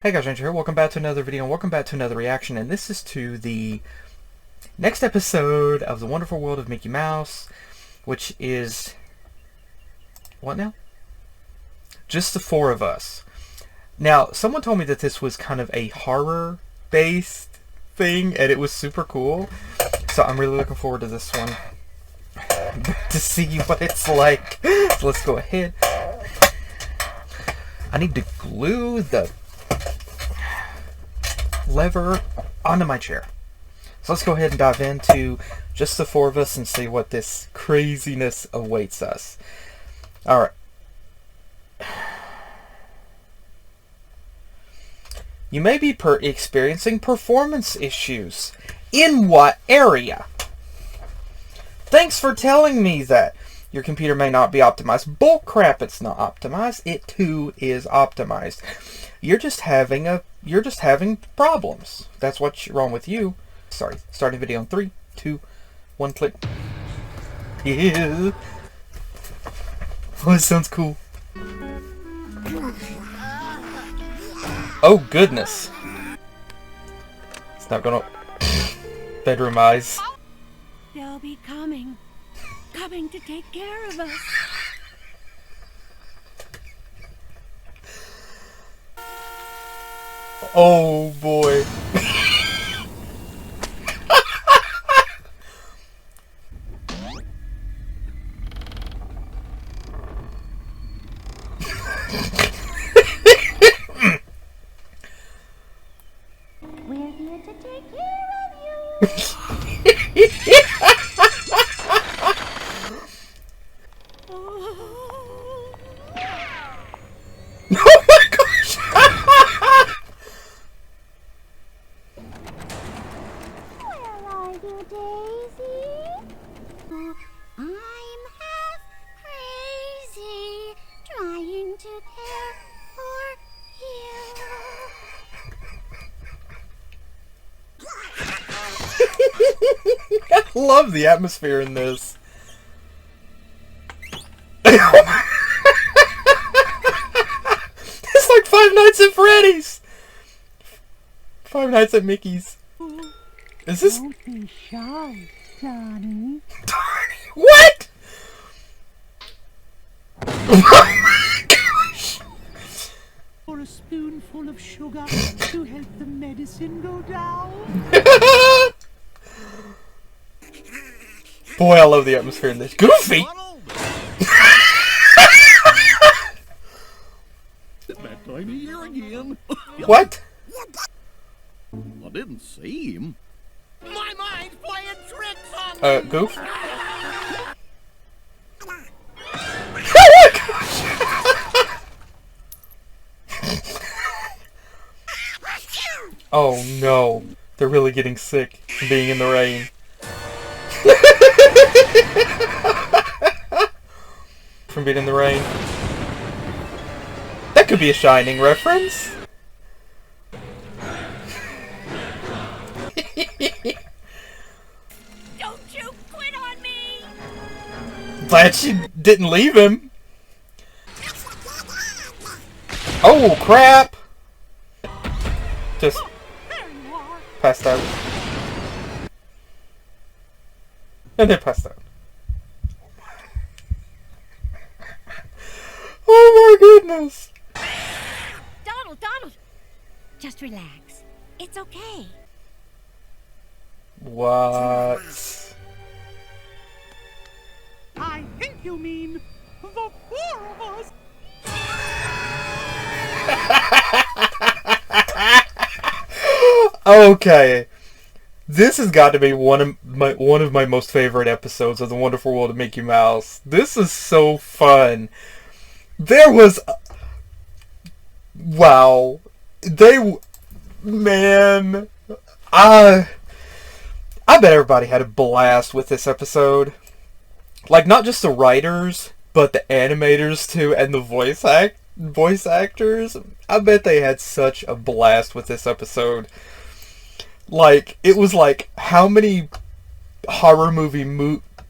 Hey guys, Ranger here. Welcome back to another video and welcome back to another reaction, and this is to the next episode of The Wonderful World of Mickey Mouse, which is what now? Just the four of us. Now, someone told me that this was kind of a horror based thing and it was super cool. So I'm really looking forward to this one to see what it's like. So let's go ahead. I need to glue the lever onto my chair. So let's go ahead and dive into just the four of us and see what this craziness awaits us. Alright. You may be experiencing performance issues. In what area? Thanks for telling me that. Your computer may not be optimized. Bullcrap, it's not optimized. It too is optimized. You're just having problems. That's what's wrong with you. Sorry. Starting video in 3, 2, 1, click. Yeah. Oh, this sounds cool. Oh goodness. It's not gonna bedroom eyes. They'll be coming to take care of us. Oh boy. We're here to take care of you. Oh my gosh! Where are you, Daisy? I'm half crazy, trying to care for you. I love the atmosphere in this. It's like Five Nights at Freddy's. Five Nights at Mickey's. Is this? Don't be shy, Donnie. What? Oh my gosh! Or a spoonful of sugar to help the medicine go down. Boy, I love the atmosphere in this. Goofy! That time of year again. What? I didn't see him. My mind's playing tricks on me. Goof? Oh no. They're really getting sick from being in the rain. From being in the rain. That could be a Shining reference. Don't you quit on me! Glad she didn't leave him. Oh crap! Just passed out. And then passed out. Oh my goodness! Donald! Just relax. It's okay. What? I think you mean the four of us. Okay. This has got to be one of my most favorite episodes of The Wonderful World of Mickey Mouse. This is so fun. There was... Wow. Man. I bet everybody had a blast with this episode. Like, not just the writers, but the animators too, and the voice actors. I bet they had such a blast with this episode. Like, it was like, how many horror movies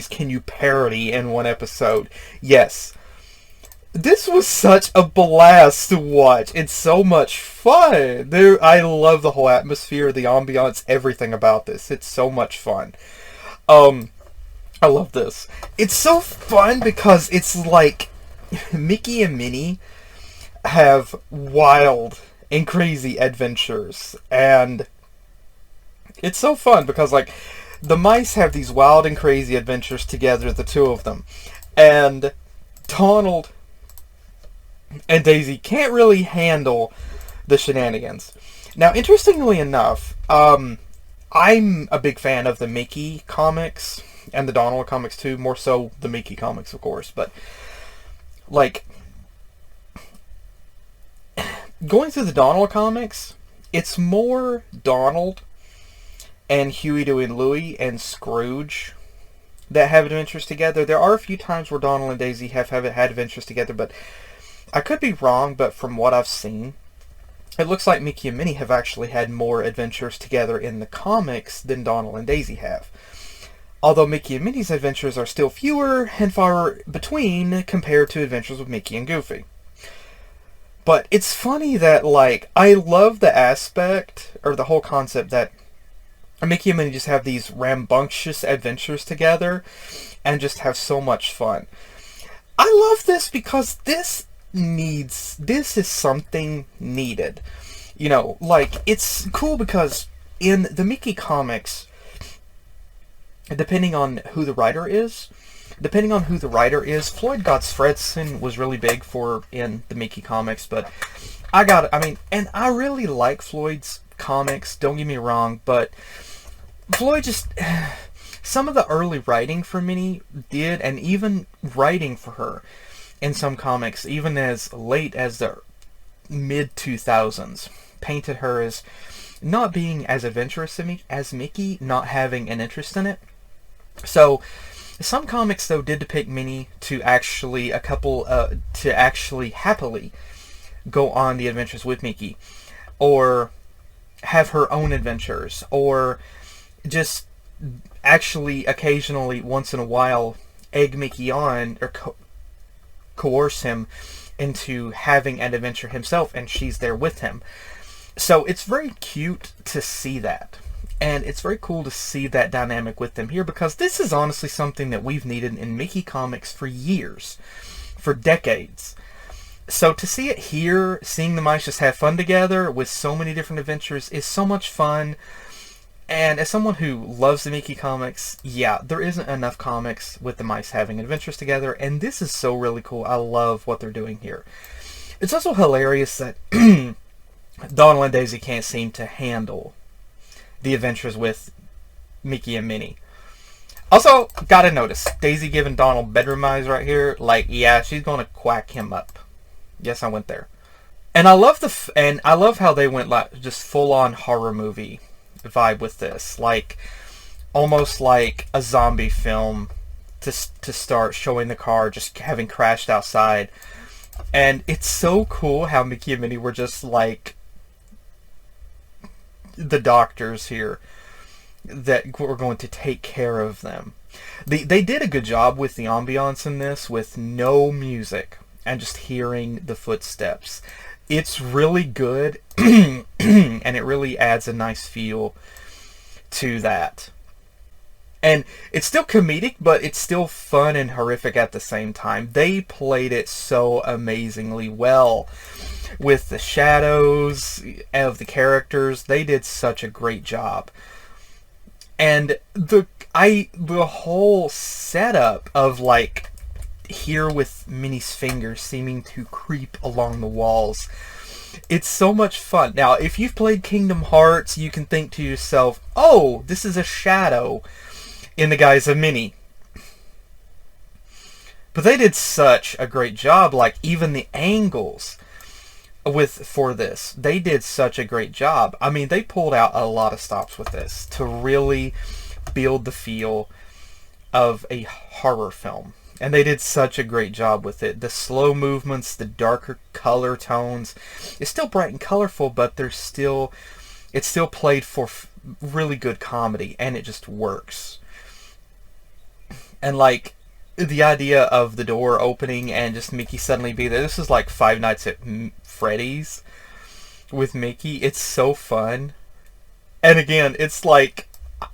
can you parody in one episode? Yes. this was such a blast to watch. It's so much fun. I love the whole atmosphere, the ambiance, everything about this. It's so much fun. I love this. It's so fun because it's like Mickey and Minnie have wild and crazy adventures, and it's so fun because like the mice have these wild and crazy adventures together, the two of them, and Donald and Daisy can't really handle the shenanigans. Now, interestingly enough, I'm a big fan of the Mickey comics and the Donald comics too, more so the Mickey comics, of course, but like going through the Donald comics, it's more Donald and Huey, Dewey, and Louie and Scrooge that have adventures together. There are a few times where Donald and Daisy have had adventures together, but I could be wrong, but from what I've seen, it looks like Mickey and Minnie have actually had more adventures together in the comics than Donald and Daisy have. Although Mickey and Minnie's adventures are still fewer and far between compared to adventures with Mickey and Goofy. But it's funny that, like, I love the aspect, or the whole concept that Mickey and Minnie just have these rambunctious adventures together and just have so much fun. I love this because this is something needed. You know, like, it's cool because in the Mickey comics, depending on who the writer is, Floyd Gottfredson was really big in the Mickey comics, but and I really like Floyd's comics, don't get me wrong, but Floyd just, some of the early writing for Minnie did, and even writing for her in some comics, even as late as the mid-2000s, painted her as not being as adventurous as Mickey, not having an interest in it. So, some comics, though, did depict Minnie to actually happily go on the adventures with Mickey, or have her own adventures, or just actually occasionally, once in a while, egg Mickey on, or coerce him into having an adventure himself, and she's there with him. So it's very cute to see that. And it's very cool to see that dynamic with them here, because this is honestly something that we've needed in Mickey comics for years, for decades. So to see it here, seeing the mice just have fun together with so many different adventures is so much fun. And as someone who loves the Mickey comics, yeah, there isn't enough comics with the mice having adventures together, and this is so really cool. I love what they're doing here. It's also hilarious that Donald and Daisy can't seem to handle the adventures with Mickey and Minnie. Also, gotta notice, Daisy giving Donald bedroom eyes right here. Like, yeah, she's gonna quack him up. Yes, I went there. And I love I love how they went like just full on horror movie vibe with this, like almost like a zombie film to start, showing the car just having crashed outside. And it's so cool how Mickey and Minnie were just like the doctors here that were going to take care of them. They did a good job with the ambiance in this, with no music and just hearing the footsteps. It's really good, and it really adds a nice feel to that. And it's still comedic, but it's still fun and horrific at the same time. They played it so amazingly well with the shadows of the characters. They did such a great job. And the whole setup of like here with Minnie's fingers seeming to creep along the walls, it's so much fun. Now, if you've played Kingdom Hearts, you can think to yourself, oh, this is a shadow in the guise of Minnie. But they did such a great job, like even the angles for this, they did such a great job. I mean, they pulled out a lot of stops with this to really build the feel of a horror film. And they did such a great job with it. The slow movements, the darker color tones. It's still bright and colorful, but it's still played for really good comedy, and it just works. And like, the idea of the door opening and just Mickey suddenly be there. This is like Five Nights at Freddy's with Mickey. It's so fun. And again, it's like,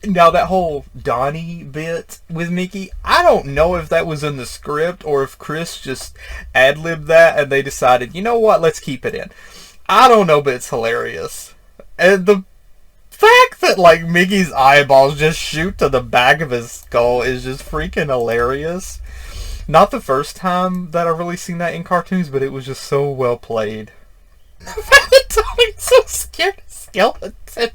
now that whole Donnie bit with Mickey, I don't know if that was in the script or if Chris just ad-libbed that and they decided, you know what, let's keep it in. I don't know, but it's hilarious. And the fact that, like, Mickey's eyeballs just shoot to the back of his skull is just freaking hilarious. Not the first time that I've really seen that in cartoons, but it was just so well played. The fact that Donnie's so scared of skeleton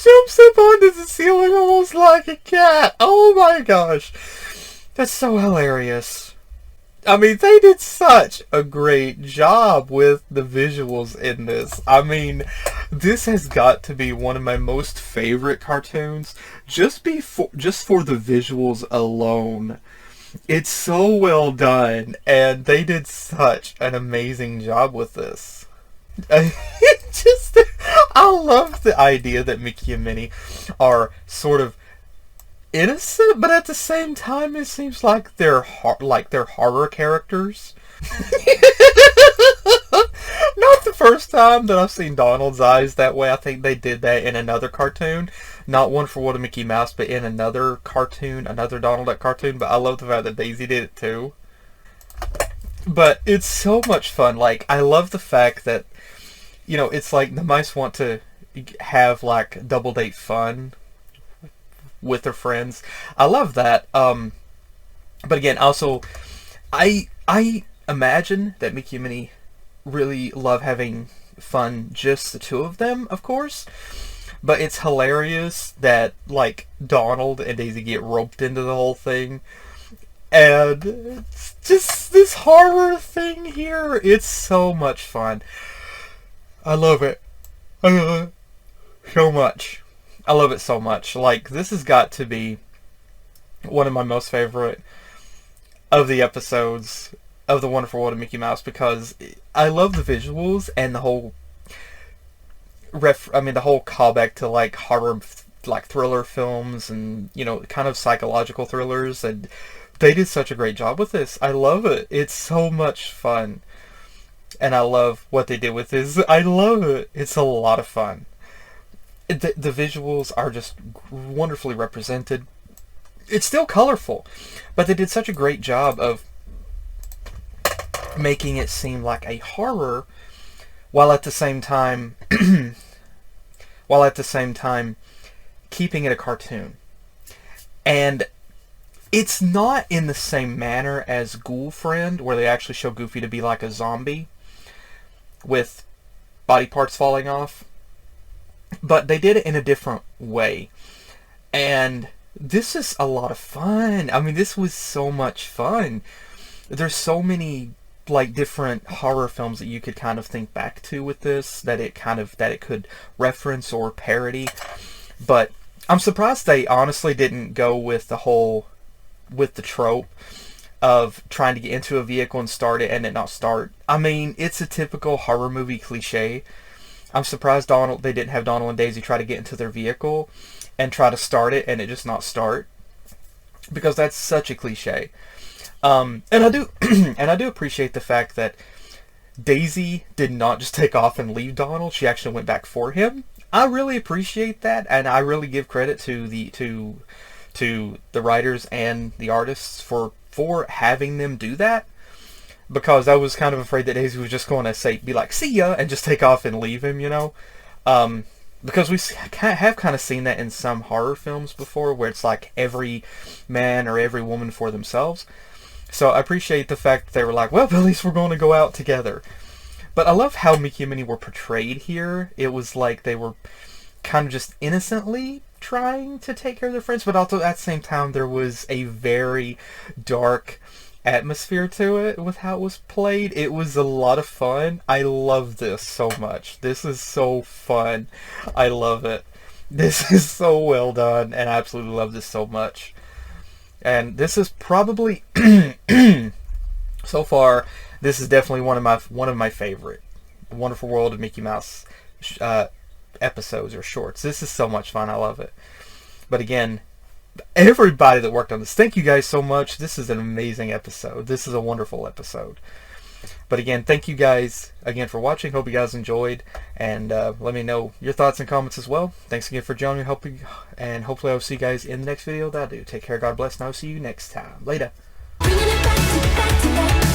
jumps up onto the ceiling almost like a cat. Oh my gosh. That's so hilarious. I mean, they did such a great job with the visuals in this. I mean, this has got to be one of my most favorite cartoons just for the visuals alone. It's so well done, and they did such an amazing job with this. I love the idea that Mickey and Minnie are sort of innocent, but at the same time, it seems like they're horror characters. Not the first time that I've seen Donald's eyes that way. I think they did that in another cartoon. Not One for What a Mickey Mouse, but in another cartoon, another Donald Duck cartoon. But I love the fact that Daisy did it too. But it's so much fun. Like, I love the fact that, you know, it's like the mice want to have, like, double date fun with their friends. I love that. But again, also, I imagine that Mickey and Minnie really love having fun, just the two of them, of course. But it's hilarious that, like, Donald and Daisy get roped into the whole thing. And it's just this horror thing here. It's so much fun. I love it. I love it so much. I love it so much. Like, this has got to be one of my most favorite of the episodes of The Wonderful World of Mickey Mouse, because I love the visuals and the whole the whole callback to, like, horror, like, thriller films and, you know, kind of psychological thrillers, and they did such a great job with this. I love it. It's so much fun. And I love what they did with this. I love it. It's a lot of fun. The visuals are just wonderfully represented. It's still colorful, but they did such a great job of making it seem like a horror while at the same time keeping it a cartoon. And it's not in the same manner as Ghoul Friend, where they actually show Goofy to be like a zombie with body parts falling off. But they did it in a different way. And this is a lot of fun. I mean, this was so much fun. There's so many, like, different horror films that you could kind of think back to with this, that it could reference or parody. But I'm surprised they honestly didn't go with the trope of trying to get into a vehicle and start it and it not start. I mean, it's a typical horror movie cliche. I'm surprised they didn't have Donald and Daisy try to get into their vehicle and try to start it and it just not start, because that's such a cliche. And I do appreciate the fact that Daisy did not just take off and leave Donald. She actually went back for him. I really appreciate that, and I really give credit to the writers and the artists for having them do that, because I was kind of afraid that Daisy was just going to be like, see ya, and just take off and leave him, you know? Because we have kind of seen that in some horror films before, where it's like every man or every woman for themselves. So I appreciate the fact that they were like, well, at least we're going to go out together. But I love how Mickey and Minnie were portrayed here. It was like they were kind of just innocently trying to take care of their friends, but also at the same time there was a very dark atmosphere to it with how it was played. It was a lot of fun. I love this so much. This is so fun. I love it. This is so well done, and I absolutely love this so much. And this is probably so far, this is definitely one of my favorite Wonderful World of Mickey Mouse episodes or shorts. This is so much fun. I love it. But again, everybody that worked on this. Thank you guys so much. This is an amazing episode. This is a wonderful episode. But again, thank you guys again for watching. Hope you guys enjoyed. And let me know your thoughts and comments as well. Thanks again for joining me. And hopefully I'll see you guys in the next video that I do. Take care. God bless. And I'll see you next time. Later. Bringing it back to back to back.